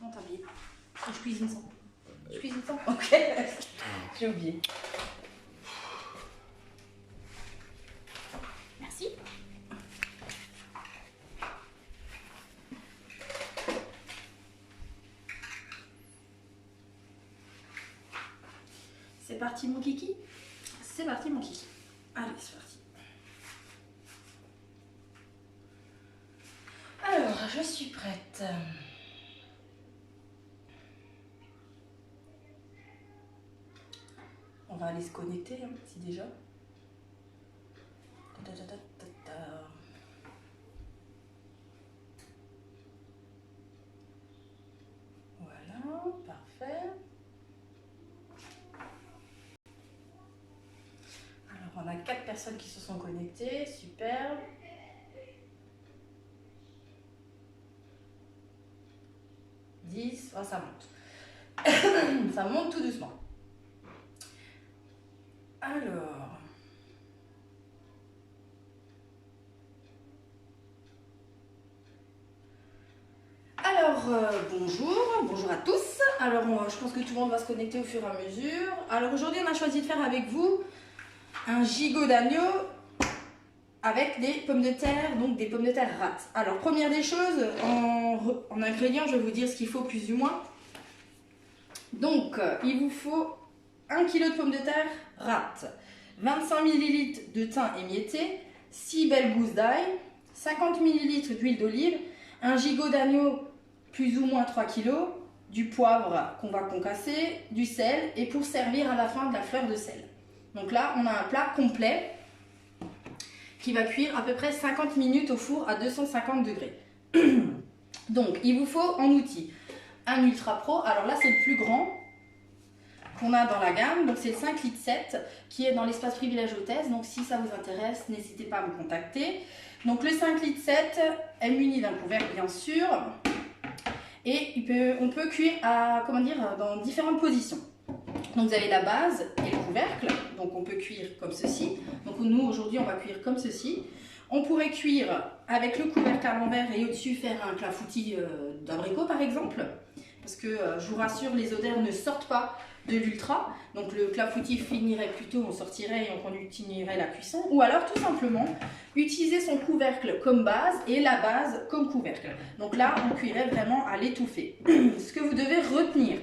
Non, t'as oublié. Je cuisine sans. Je cuisine sans. Ok. J'ai oublié. Merci. C'est parti mon kiki. C'est parti mon kiki. Allez, c'est parti. Alors, je suis prête. On va aller se connecter, hein, si déjà. Voilà, parfait. Alors, on a 4 personnes qui se sont connectées, super. Oh, ça monte. Ça monte tout doucement. Bonjour à tous. Alors, je pense que tout le monde va se connecter au fur et à mesure. Alors, aujourd'hui, on a choisi de faire avec vous un gigot d'agneau avec des pommes de terre, donc des pommes de terre rates. Alors, première des choses, en ingrédients, je vais vous dire ce qu'il faut plus ou moins. Donc, il vous faut 1 kg de pommes de terre rates, 25 ml de thym émietté, 6 belles gousses d'ail, 50 ml d'huile d'olive, un gigot d'agneau plus ou moins 3 kg, du poivre qu'on va concasser, du sel et pour servir à la fin de la fleur de sel. Donc là, on a un plat complet qui va cuire à peu près 50 minutes au four à 250 degrés. Donc, il vous faut en outil un Ultra Pro. Alors là, c'est le plus grand qu'on a dans la gamme. Donc, c'est le 5 litres 7 qui est dans l'espace privilège hôtesse. Donc, si ça vous intéresse, n'hésitez pas à me contacter. Donc, le 5 litres 7 est muni d'un couvercle, bien sûr. Et on peut cuire dans différentes positions. Donc, vous avez la base et le couvercle. Donc, on peut cuire comme ceci. Donc, nous, aujourd'hui, on va cuire comme ceci. On pourrait cuire avec le couvercle à l'envers et au-dessus faire un clafoutis d'abricot, par exemple. Parce que, je vous rassure, les odeurs ne sortent pas de l'ultra. Donc, le clafoutis finirait plutôt, on sortirait et on continuerait la cuisson. Ou alors, tout simplement, utiliser son couvercle comme base et la base comme couvercle. Donc là, on cuirait vraiment à l'étouffer. Ce que vous devez retenir...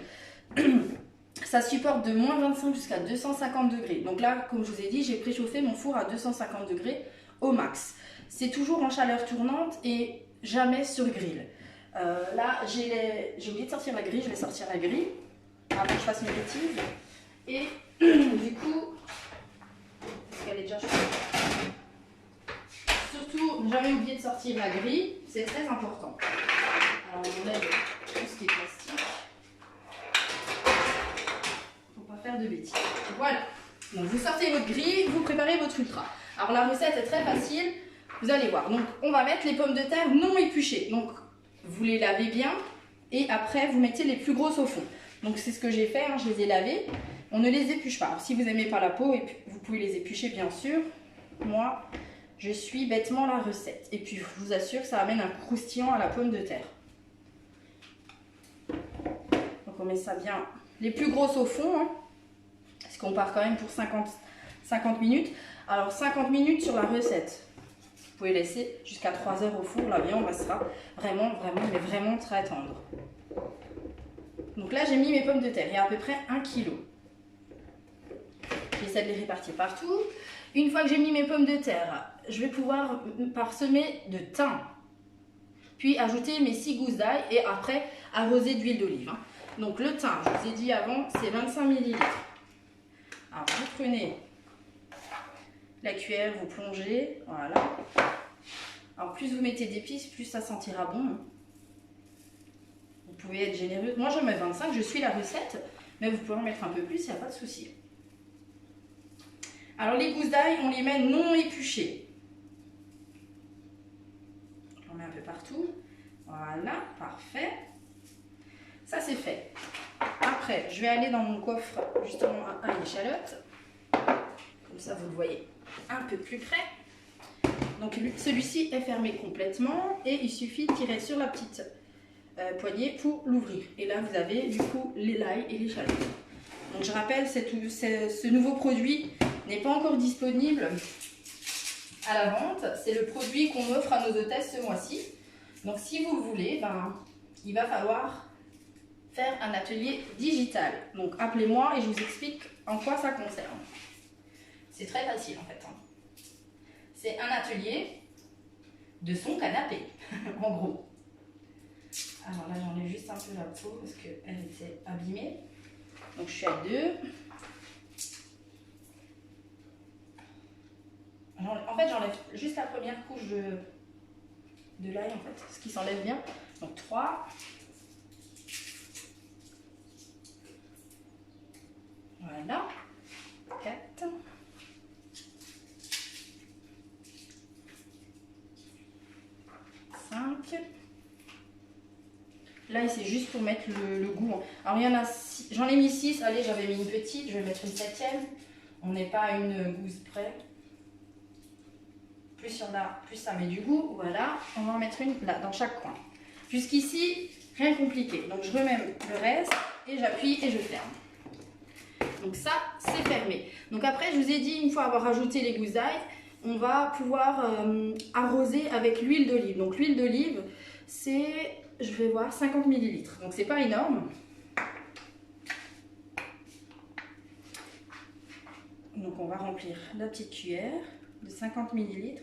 Ça supporte de moins 25 jusqu'à 250 degrés. Donc là, comme je vous ai dit, j'ai préchauffé mon four à 250 degrés au max. C'est toujours en chaleur tournante et jamais sur grill. Là, j'ai oublié de sortir la grille. Je vais sortir la grille avant que je fasse mes bêtises. Et du coup, parce qu'elle est déjà chaude. Surtout, ne jamais oublier de sortir la grille. C'est très important. Alors, on enlève tout ce qui est plastique. Faire de bêtises. Voilà. Donc vous sortez votre grille, vous préparez votre ultra. Alors la recette est très facile, vous allez voir. Donc on va mettre les pommes de terre non épluchées. Donc vous les lavez bien et après vous mettez les plus grosses au fond. Donc c'est ce que j'ai fait, hein, je les ai lavées. On ne les épluche pas. Alors, si vous n'aimez pas la peau, vous pouvez les éplucher bien sûr. Moi, je suis bêtement la recette. Et puis je vous assure, ça amène un croustillant à la pomme de terre. Donc on met ça bien, les plus grosses au fond, hein. Parce qu'on part quand même pour 50 minutes. Alors 50 minutes sur la recette. Vous pouvez laisser jusqu'à 3 heures au four. La viande restera vraiment très tendre. Donc là j'ai mis mes pommes de terre. Il y a à peu près 1 kg. J'essaie de les répartir partout. Une fois que j'ai mis mes pommes de terre, je vais pouvoir parsemer de thym. Puis ajouter mes 6 gousses d'ail et après arroser d'huile d'olive, hein. Donc le thym, je vous ai dit avant, c'est 25 ml. Alors vous prenez la cuillère, vous plongez, voilà. Alors plus vous mettez d'épices, plus ça sentira bon. Vous pouvez être généreux. Moi je mets 25, je suis la recette, mais vous pouvez en mettre un peu plus, il n'y a pas de souci. Alors les gousses d'ail, on les met non épluchées. J'en mets un peu partout. Voilà, parfait. Ça c'est fait. Après, je vais aller dans mon coffre justement à l'échalote. Comme ça, vous le voyez un peu plus près. Donc celui-ci est fermé complètement et il suffit de tirer sur la petite poignée pour l'ouvrir. Et là, vous avez du coup l'ail et l'échalote. Donc je rappelle, ce nouveau produit n'est pas encore disponible à la vente. C'est le produit qu'on offre à nos hôtesses ce mois-ci. Donc si vous le voulez, ben, il va falloir faire un atelier digital. Donc appelez-moi et je vous explique en quoi ça concerne. C'est très facile en fait. C'est un atelier de son canapé, en gros. Alors là, j'enlève juste un peu la peau parce qu'elle était abîmée. Donc je suis à 2. En fait, j'enlève juste la première couche de l'ail, en fait, ce qui s'enlève bien. Donc 3. Voilà. 4. 5. Là, c'est juste pour mettre le goût. Alors, il y en a 6. J'en ai mis 6. Allez, j'avais mis une petite. Je vais mettre une 7e. On n'est pas à une gousse près. Plus il y en a, plus ça met du goût. Voilà. On va en mettre une là, dans chaque coin. Jusqu'ici, rien de compliqué. Donc, je remets le reste et j'appuie et je ferme. Donc, ça, c'est fermé. Donc, après, je vous ai dit, une fois avoir ajouté les gousses d'ail, on va pouvoir arroser avec l'huile d'olive. Donc, l'huile d'olive, c'est... Je vais voir 50 ml. Donc, c'est pas énorme. Donc, on va remplir la petite cuillère de 50 ml.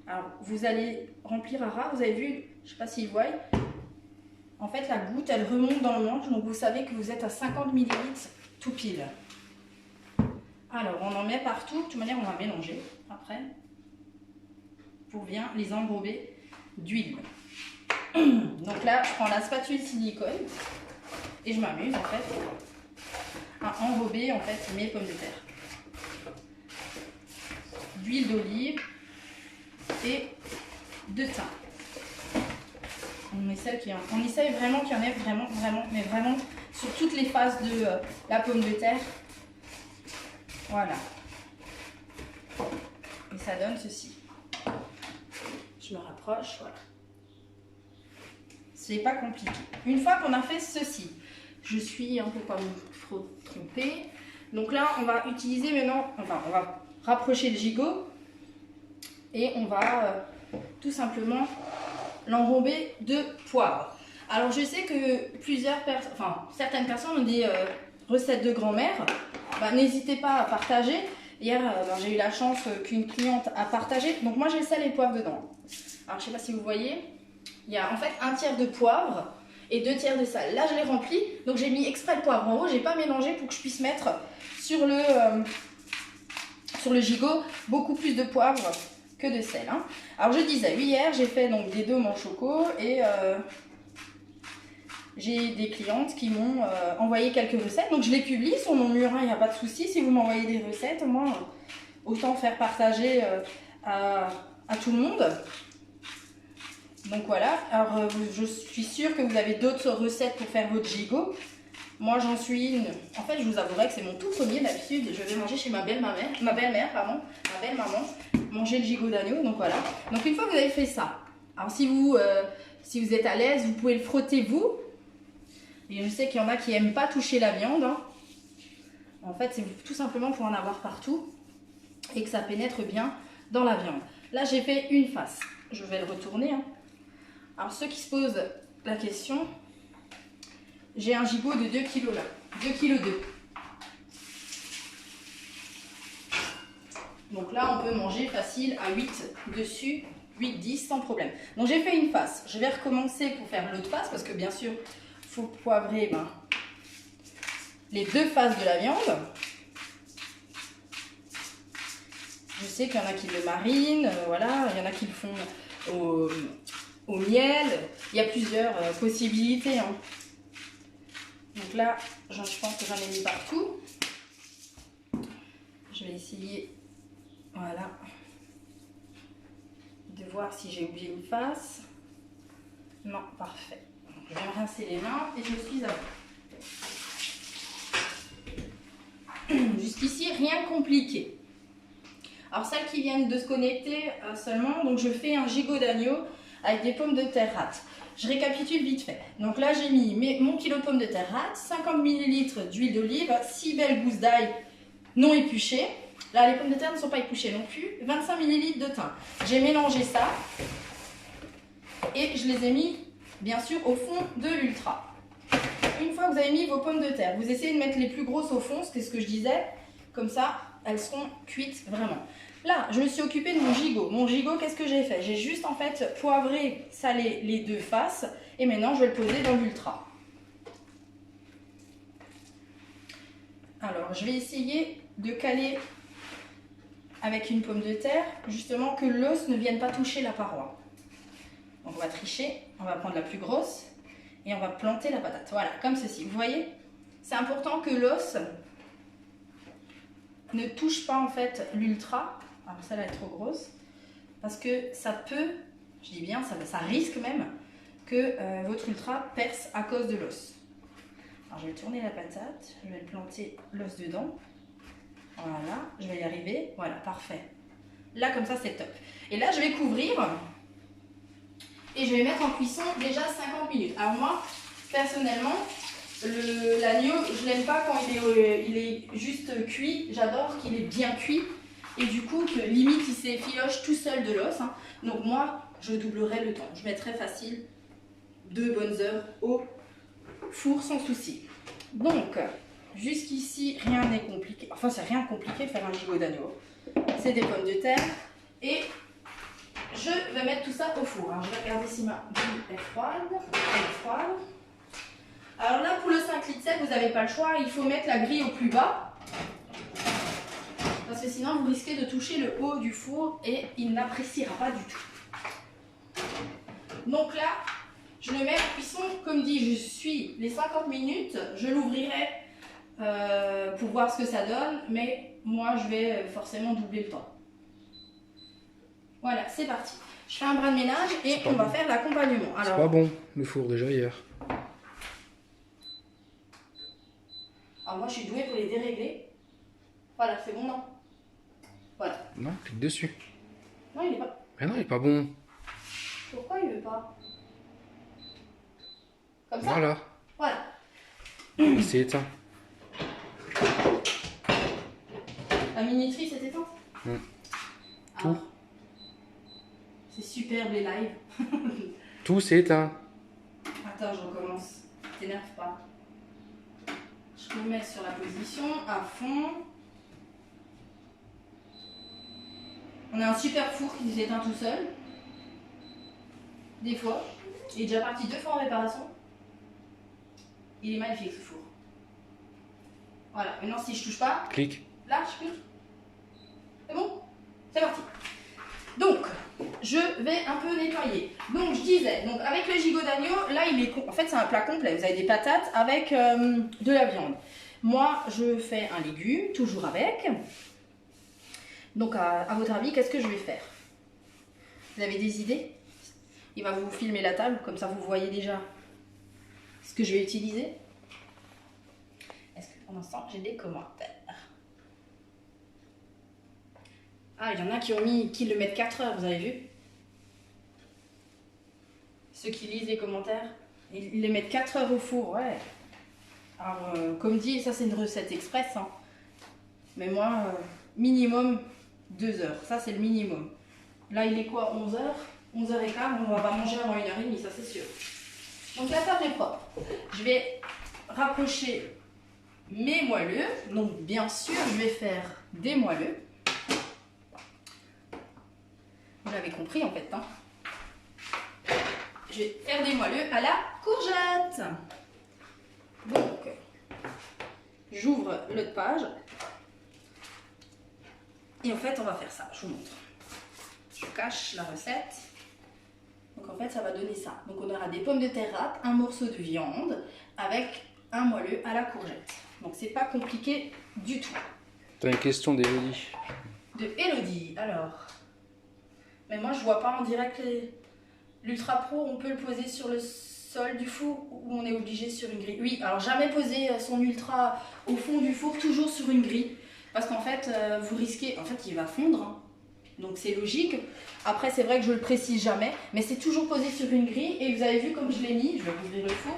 Alors, vous allez remplir à ras. Vous avez vu, je ne sais pas s'ils voient. En fait, la goutte, elle remonte dans le manche. Donc, vous savez que vous êtes à 50 ml tout pile. Alors, on en met partout. De toute manière, on va mélanger après pour bien les englober d'huile. Donc là, je prends la spatule silicone et je m'amuse en fait à enrober en fait mes pommes de terre. D'huile d'olive et de thym. On essaye vraiment qu'il y en ait vraiment sur toutes les phases de la pomme de terre. Voilà. Et ça donne ceci. Je me rapproche, voilà. C'est pas compliqué. Une fois qu'on a fait ceci, je suis un peu pas trop trompée. Donc là, on va utiliser maintenant, enfin, on va rapprocher le gigot et on va tout simplement l'enrober de poivre. Alors je sais que certaines personnes ont des recettes de grand-mère. Bah, n'hésitez pas à partager. Hier, j'ai eu la chance qu'une cliente a partagé. Donc moi, j'ai le sel et le poivre dedans. Alors je sais pas si vous voyez. Il y a en fait 1/3 de poivre et 2/3 de sel. Là, je l'ai rempli, donc j'ai mis exprès le poivre en haut. J'ai pas mélangé pour que je puisse mettre sur le gigot beaucoup plus de poivre que de sel. Hein. Alors, je disais, oui, hier, j'ai fait donc des dômes en choco et j'ai des clientes qui m'ont envoyé quelques recettes. Donc, je les publie sur mon mur, il n'y a pas de souci. Si vous m'envoyez des recettes, moi, autant faire partager à tout le monde. Donc voilà, alors je suis sûre que vous avez d'autres recettes pour faire votre gigot. Moi j'en suis une. En fait, je vous avouerai que c'est mon tout premier d'habitude. Je vais manger chez ma belle-maman, manger le gigot d'agneau. Donc voilà. Donc une fois que vous avez fait ça, alors si vous êtes à l'aise, vous pouvez le frotter vous. Et je sais qu'il y en a qui n'aiment pas toucher la viande. Hein. En fait, c'est tout simplement pour en avoir partout et que ça pénètre bien dans la viande. Là, j'ai fait une face. Je vais le retourner. Hein. Alors, ceux qui se posent la question, j'ai un gigot de 2 kg là. 2,2 kg. Donc là, on peut manger facile à 8 dessus, 8-10 sans problème. Donc, j'ai fait une face. Je vais recommencer pour faire l'autre face parce que bien sûr, il faut poivrer les deux faces de la viande. Je sais qu'il y en a qui le marinent, voilà. Il y en a qui le font au miel, il y a plusieurs possibilités. Hein. Donc là, je pense que j'en ai mis partout. Je vais essayer, voilà, de voir si j'ai oublié une face. Non, parfait. Donc, je vais me rincer les mains et je suis à vous. Jusqu'ici, rien de compliqué. Alors celles qui viennent de se connecter seulement, donc je fais un gigot d'agneau avec des pommes de terre râpées. Je récapitule vite fait. Donc là, j'ai mis mon kilo de pommes de terre rate, 50 ml d'huile d'olive, 6 belles gousses d'ail non épluchées. Là, les pommes de terre ne sont pas épluchées non plus. 25 ml de thym. J'ai mélangé ça et je les ai mis, bien sûr, au fond de l'ultra. Une fois que vous avez mis vos pommes de terre, vous essayez de mettre les plus grosses au fond, c'est ce que je disais. Comme ça, elles seront cuites vraiment. Là, je me suis occupée de mon gigot. Mon gigot, qu'est-ce que j'ai fait? J'ai juste en fait poivré, salé les deux faces. Et maintenant, je vais le poser dans l'ultra. Alors, je vais essayer de caler avec une pomme de terre, justement que l'os ne vienne pas toucher la paroi. Donc, on va tricher. On va prendre la plus grosse et on va planter la patate. Voilà, comme ceci. Vous voyez? C'est important que l'os ne touche pas en fait l'ultra. Alors celle-là est trop grosse, parce que ça peut, je dis bien, ça risque même que votre ultra perce à cause de l'os. Alors je vais tourner la patate, je vais planter l'os dedans. Voilà, je vais y arriver. Voilà, parfait. Là, comme ça, c'est top. Et là, je vais couvrir et je vais mettre en cuisson déjà 50 minutes. Alors moi, personnellement, l'agneau, je l'aime pas quand il est juste cuit. J'adore qu'il est bien cuit. Et du coup, que limite, il s'effiloche tout seul de l'os. Hein. Donc moi, je doublerai le temps. Je mettrai facile 2 bonnes heures au four sans souci. Donc, jusqu'ici, rien n'est compliqué. Enfin, c'est rien de compliqué de faire un gigot d'agneau. C'est des pommes de terre. Et je vais mettre tout ça au four. Alors, je vais regarder si ma grille est froide. Elle est froide. Alors là, pour le 5 litres 7, vous n'avez pas le choix. Il faut mettre la grille au plus bas. Parce que sinon, vous risquez de toucher le haut du four et il n'appréciera pas du tout. Donc là, je le mets en cuisson. Comme dit, je suis les 50 minutes. Je l'ouvrirai pour voir ce que ça donne. Mais moi, je vais forcément doubler le temps. Voilà, c'est parti. Je fais un bras de ménage et on va faire l'accompagnement. C'est pas bon, le four, déjà hier. Alors moi, je suis douée pour les dérégler. Voilà, c'est bon, non? Voilà. Non, clique dessus. Non, il est pas... Mais non, il est pas bon. Pourquoi il veut pas? Comme ça? Voilà. Voilà. C'est éteint. La minuterie s'est éteinte? Tout. C'est superbe les lives. Tout s'est éteint. Attends, je recommence. T'énerve pas. Je me mets sur la position à fond. On a un super four qui s'éteint tout seul. Des fois. Il est déjà parti 2 fois en réparation. Il est magnifique ce four. Voilà, maintenant si je touche pas, Clique. là je clique. C'est bon? C'est parti. Donc, je vais un peu nettoyer. Donc, je disais, donc avec le gigot d'agneau, là il est... En fait, c'est un plat complet. Vous avez des patates avec de la viande. Moi, je fais un légume, toujours avec. Donc, à votre avis, qu'est-ce que je vais faire? Vous avez des idées? Il va vous filmer la table, comme ça vous voyez déjà ce que je vais utiliser. Est-ce que pour l'instant, j'ai des commentaires? Ah, il y en a qui le mettent 4 heures, vous avez vu? Ceux qui lisent les commentaires, ils les mettent 4 heures au four, ouais. Alors, comme dit, ça c'est une recette express, hein. Mais moi, minimum 2 heures, ça c'est le minimum. Là, il est quoi, 11 heures? 11h15, on va pas manger avant 1h30, ça c'est sûr. Donc la table est propre. Je vais rapprocher mes moelleux. Donc bien sûr, je vais faire des moelleux. Vous l'avez compris en fait. Hein. Je vais faire des moelleux à la courgette. Donc, j'ouvre l'autre page. Et en fait, on va faire ça. Je vous montre. Je cache la recette. Donc en fait, ça va donner ça. Donc on aura des pommes de terre râpes, un morceau de viande avec un moelleux à la courgette. Donc c'est pas compliqué du tout. T'as une question d'Elodie. De Elodie, alors. Mais moi je vois pas en direct l'Ultra Pro, on peut le poser sur le sol du four ou on est obligé sur une grille. Oui, alors jamais poser son Ultra au fond du four, toujours sur une grille. Parce qu'en fait, vous risquez, en fait il va fondre. Hein. Donc c'est logique. Après c'est vrai que je le précise jamais, mais c'est toujours posé sur une grille. Et vous avez vu comme je l'ai mis, je vais ouvrir le four,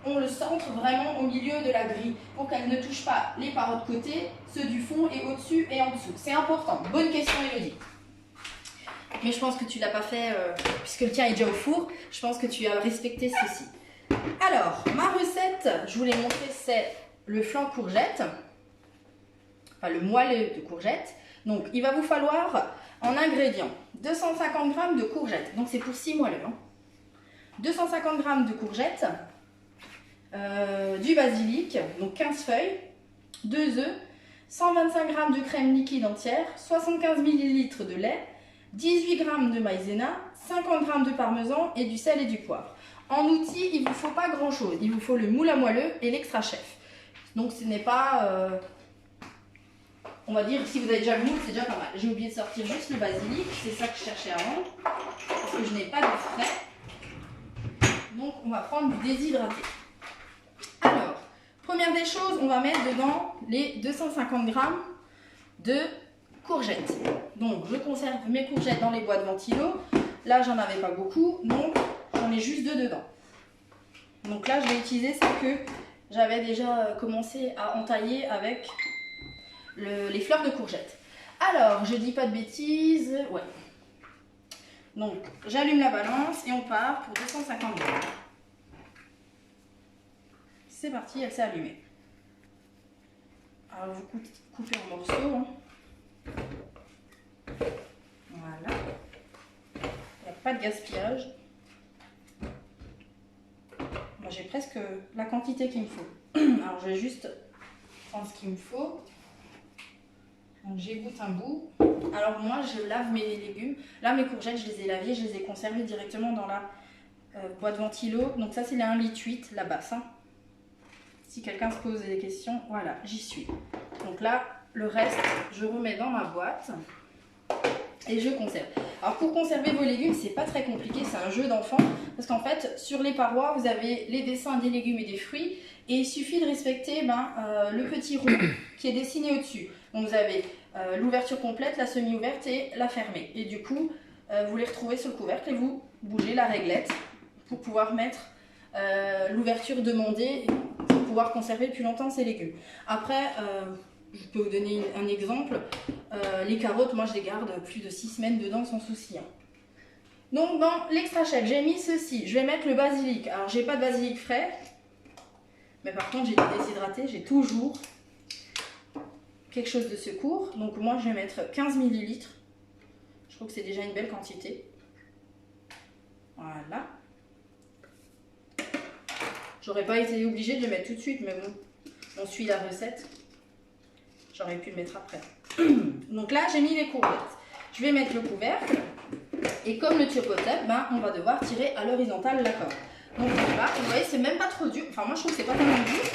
on le centre vraiment au milieu de la grille pour qu'elle ne touche pas les parois de côté, ceux du fond et au-dessus et en dessous. C'est important. Bonne question Elodie. Mais je pense que tu l'as pas fait, puisque le tien est déjà au four, je pense que tu as respecté ceci. Alors, ma recette, je vous l'ai montré, c'est le flan courgette, enfin le moelleux de courgette. Donc, il va vous falloir en ingrédients 250 g de courgettes, donc c'est pour 6 moelleux. 250 g de courgettes, du basilic, donc 15 feuilles, 2 œufs, 125 g de crème liquide entière, 75 ml de lait, 18 g de maïzena, 50 g de parmesan et du sel et du poivre. En outils, il ne vous faut pas grand chose. Il vous faut le moule à moelleux et l'extra chef. Donc ce n'est pas... on va dire, si vous avez déjà le moule, c'est déjà pas mal. J'ai oublié de sortir juste le basilic. C'est ça que je cherchais avant. Parce que je n'ai pas de frais. Donc on va prendre du déshydraté. Alors, première des choses, on va mettre dedans les 250 g de courgettes. Donc je conserve mes courgettes dans les boîtes ventilo. Là j'en avais pas beaucoup, donc j'en ai juste 2 dedans. Donc là je vais utiliser celle que j'avais déjà commencé à entailler avec les fleurs de courgettes. Alors je dis pas de bêtises, ouais. Donc j'allume la balance et on part pour 250 g. C'est parti, elle s'est allumée. Alors vous coupez en morceaux. Hein. Voilà. Il n'y a pas de gaspillage. Moi j'ai presque la quantité qu'il me faut. Alors je vais juste prendre ce qu'il me faut. Donc j'égoutte un bout. Alors moi je lave mes légumes. Là mes courgettes je les ai lavées, je les ai conservées directement dans la boîte ventilo. Donc ça c'est les 1,8 litre la basse. Hein. Si quelqu'un se pose des questions, voilà, j'y suis. Donc là, le reste, je remets dans ma boîte et je conserve. Alors pour conserver vos légumes, c'est pas très compliqué, c'est un jeu d'enfant. Parce qu'en fait, sur les parois, vous avez les dessins des légumes et des fruits. Et il suffit de respecter le petit rond qui est dessiné au-dessus. Donc vous avez l'ouverture complète, la semi-ouverte et la fermée. Et du coup, vous les retrouvez sur le couvercle et vous bougez la réglette pour pouvoir mettre l'ouverture demandée pour pouvoir conserver plus longtemps ces légumes. Après, je peux vous donner un exemple. Les carottes, moi je les garde plus de 6 semaines dedans sans souci. Hein. Donc dans l'extra chef, j'ai mis ceci. Je vais mettre le basilic. Alors j'ai pas de basilic frais, mais par contre j'ai du déshydraté. J'ai toujours quelque chose de secours. Donc moi je vais mettre 15 ml. Je trouve que c'est déjà une belle quantité. Voilà. J'aurais pas été obligée de le mettre tout de suite, mais bon, on suit la recette. J'aurais pu le mettre après. Donc là, j'ai mis les courgettes. Je vais mettre le couvercle. Et comme le turbotape, on va devoir tirer à l'horizontale la corde. Donc là, vous voyez, c'est même pas trop dur. Enfin, moi, je trouve que c'est pas tellement dur. C'est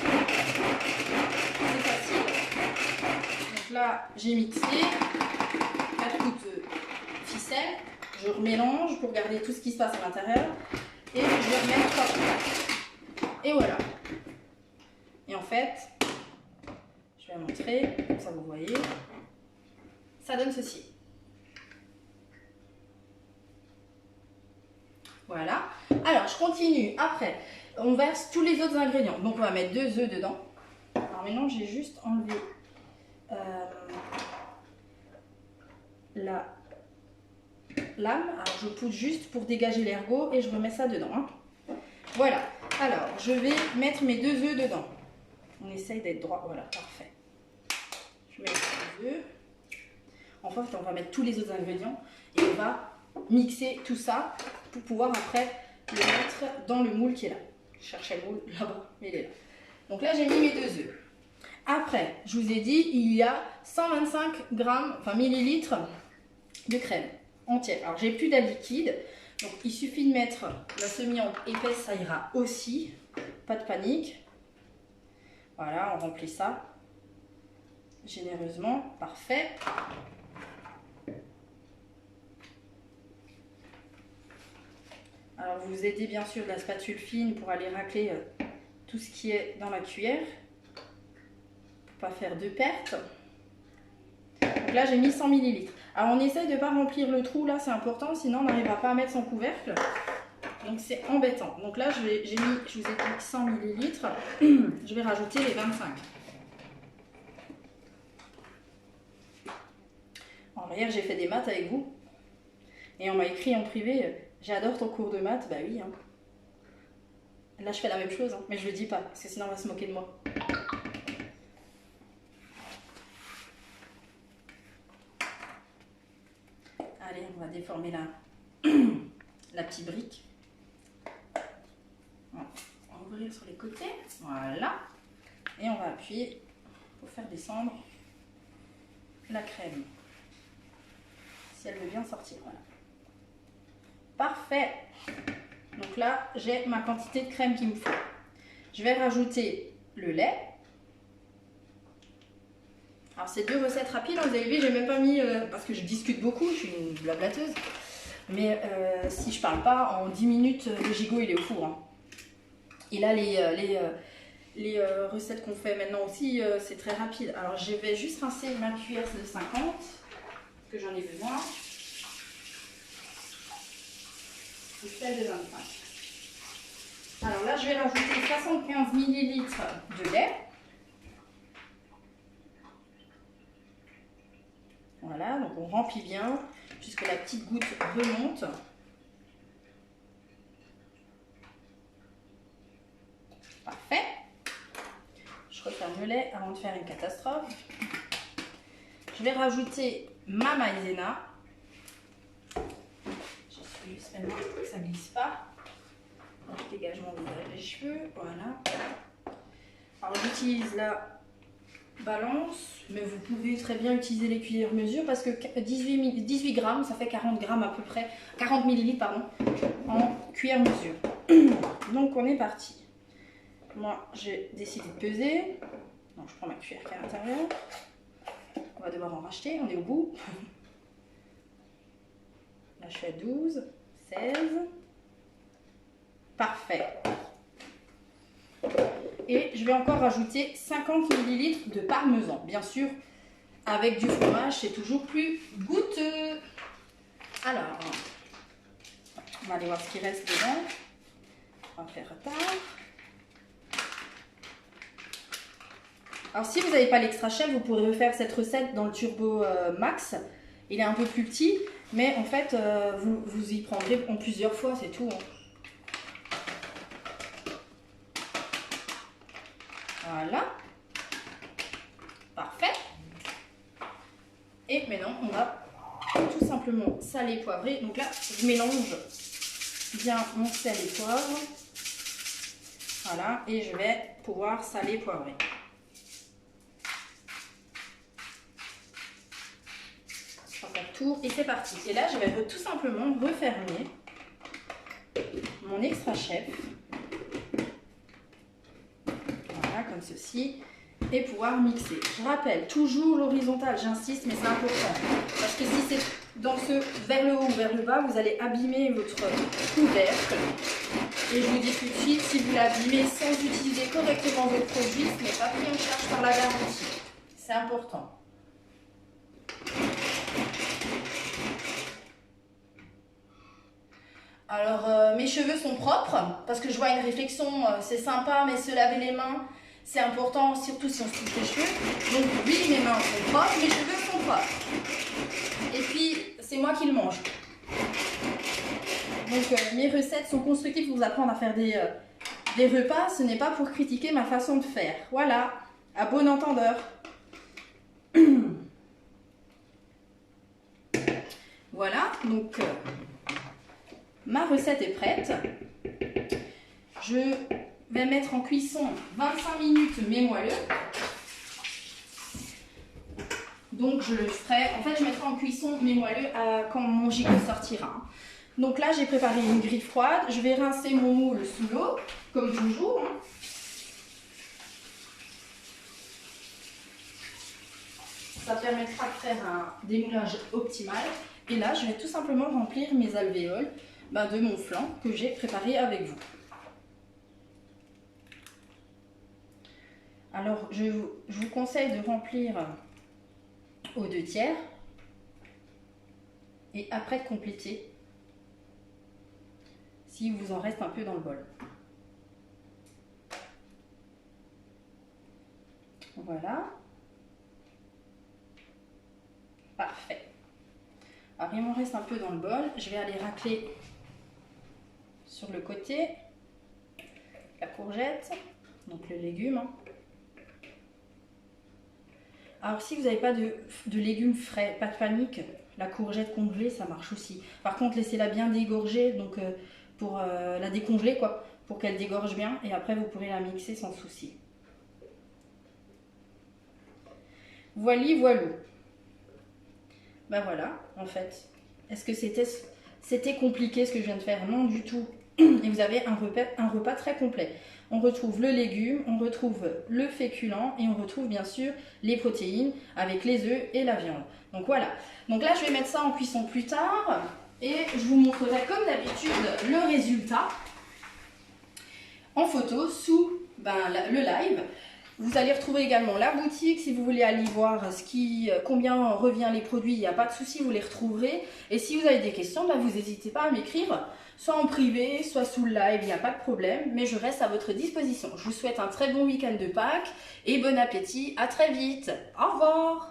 facile. Donc là, j'ai mixé 4 coups de ficelle. Je remélange pour garder tout ce qui se passe à l'intérieur. Et je vais remettre 3 coups. Et voilà. Et en fait, je vais montrer, comme ça vous voyez, ça donne ceci. Voilà. Alors, je continue. Après, on verse tous les autres ingrédients. Donc, on va mettre 2 œufs dedans. Alors maintenant, j'ai juste enlevé la lame. Alors, je pousse juste pour dégager l'ergot et je remets ça dedans. Hein. Voilà. Alors, je vais mettre mes 2 œufs dedans. On essaye d'être droit. Voilà, parfait. Je mets les 2 œufs. En fait, on va mettre tous les autres ingrédients et on va mixer tout ça pour pouvoir après le mettre dans le moule qui est là. Je cherchais le moule là-bas, mais il est là. Donc là, j'ai mis mes 2 œufs. Après, je vous ai dit, il y a 125 grammes, enfin millilitres de crème entière. Alors, j'ai plus de liquide. Donc, il suffit de mettre la semi épaisse, ça ira aussi. Pas de panique. Voilà, on remplit ça généreusement. Parfait. Alors, vous aidez bien sûr de la spatule fine pour aller racler tout ce qui est dans la cuillère. Pour ne pas faire de pertes. Donc là, j'ai mis 100 ml. Alors on essaye de ne pas remplir le trou là, c'est important, sinon on n'arrivera pas à mettre son couvercle. Donc c'est embêtant. Donc là, je vous ai dit 100 ml. Je vais rajouter les 25. Alors hier, j'ai fait des maths avec vous. Et on m'a écrit en privé, j'adore ton cours de maths. Bah oui. Hein. Là, je fais la même chose, hein, mais je le dis pas, parce que sinon on va se moquer de moi. Allez, on va déformer la petite brique. On va ouvrir sur les côtés, voilà. Et on va appuyer pour faire descendre la crème. Si elle veut bien sortir, voilà. Parfait. Donc là, j'ai ma quantité de crème qu'il me faut. Je vais rajouter le lait. Alors c'est 2 recettes rapides, vous avez vu, j'ai même pas mis, parce que je discute beaucoup, je suis une blablateuse. Mais si je parle pas, en 10 minutes, le gigot il est au four. Hein. Et là, les recettes qu'on fait maintenant aussi, c'est très rapide. Alors je vais juste rincer ma cuillère de 50, parce que j'en ai besoin. Et celle de 25. Alors là, je vais rajouter 75 ml de lait. Voilà, donc on remplit bien jusque la petite goutte remonte. Parfait. Je referme le lait avant de faire une catastrophe. Je vais rajouter ma maïzena. Je suis maintenant que ça ne glisse pas. Donc, je dégage mon les cheveux. Voilà. Alors j'utilise la balance, mais vous pouvez très bien utiliser les cuillères mesure parce que 18 grammes, ça fait 40 grammes à peu près, 40 millilitres pardon, en cuillère mesure. Donc on est parti. Moi j'ai décidé de peser. Donc je prends ma cuillère qui est à l'intérieur. On va devoir en racheter, on est au bout. Là je suis à 12, 16. Parfait. Et je vais encore rajouter 50 ml de parmesan. Bien sûr, avec du fromage, c'est toujours plus goûteux. Alors, on va aller voir ce qui reste dedans. On va faire retard. Alors, si vous n'avez pas l'extra chef, vous pourrez refaire cette recette dans le Turbo Max. Il est un peu plus petit, mais en fait, vous y prendrez en plusieurs fois, c'est tout. Hein. Voilà. Parfait. Et maintenant, on va tout simplement saler, poivrer. Donc là, je mélange bien mon sel et poivre. Voilà. Et je vais pouvoir saler, poivrer. On va faire le tour et c'est parti. Et là, je vais tout simplement refermer mon extra chef. Comme ceci, et pouvoir mixer. Je rappelle, toujours l'horizontale, j'insiste, mais c'est important. Parce que si c'est dans vers le haut ou vers le bas, vous allez abîmer votre couvercle. Et je vous dis tout de suite, si vous l'abîmez sans utiliser correctement votre produit, ce n'est pas pris en charge par la garantie. C'est important. Alors, mes cheveux sont propres, parce que je vois une réflexion, c'est sympa, mais se laver les mains, c'est important, surtout si on se touche les cheveux. Donc oui, mes mains sont propres, mes cheveux sont propres. Et puis, c'est moi qui le mange. Donc mes recettes sont constructives pour vous apprendre à faire des repas. Ce n'est pas pour critiquer ma façon de faire. Voilà, à bon entendeur. Voilà, donc ma recette est prête. Je vais mettre en cuisson 25 minutes mais moelleux. Donc je le ferai, en fait je mettrai en cuisson mais moelleux quand mon gigot sortira. Donc là j'ai préparé une grille froide, je vais rincer mon moule sous l'eau, comme toujours. Ça permettra de faire un démoulage optimal. Et là je vais tout simplement remplir mes alvéoles de mon flan que j'ai préparé avec vous. Alors, je vous conseille de remplir aux 2 tiers. et après de compléter s'il vous en reste un peu dans le bol. Voilà. Parfait. Alors il m'en reste un peu dans le bol. Je vais aller racler sur le côté la courgette, donc le légume. Alors si vous n'avez pas de légumes frais, pas de panique, la courgette congelée ça marche aussi. Par contre laissez-la bien dégorger, donc pour la décongeler quoi, pour qu'elle dégorge bien et après vous pourrez la mixer sans souci. Voili voilou. Ben voilà, en fait. Est-ce que c'était compliqué ce que je viens de faire? Non du tout. Et vous avez un repas très complet. On retrouve le légume, on retrouve le féculent et on retrouve bien sûr les protéines avec les œufs et la viande. Donc voilà. Donc là je vais mettre ça en cuisson plus tard et je vous montrerai comme d'habitude le résultat en photo sous le live. Vous allez retrouver également la boutique si vous voulez aller voir combien revient les produits, il n'y a pas de souci, vous les retrouverez. Et si vous avez des questions, vous n'hésitez pas à m'écrire, soit en privé, soit sous le live, il n'y a pas de problème, mais je reste à votre disposition. Je vous souhaite un très bon week-end de Pâques et bon appétit, à très vite, au revoir.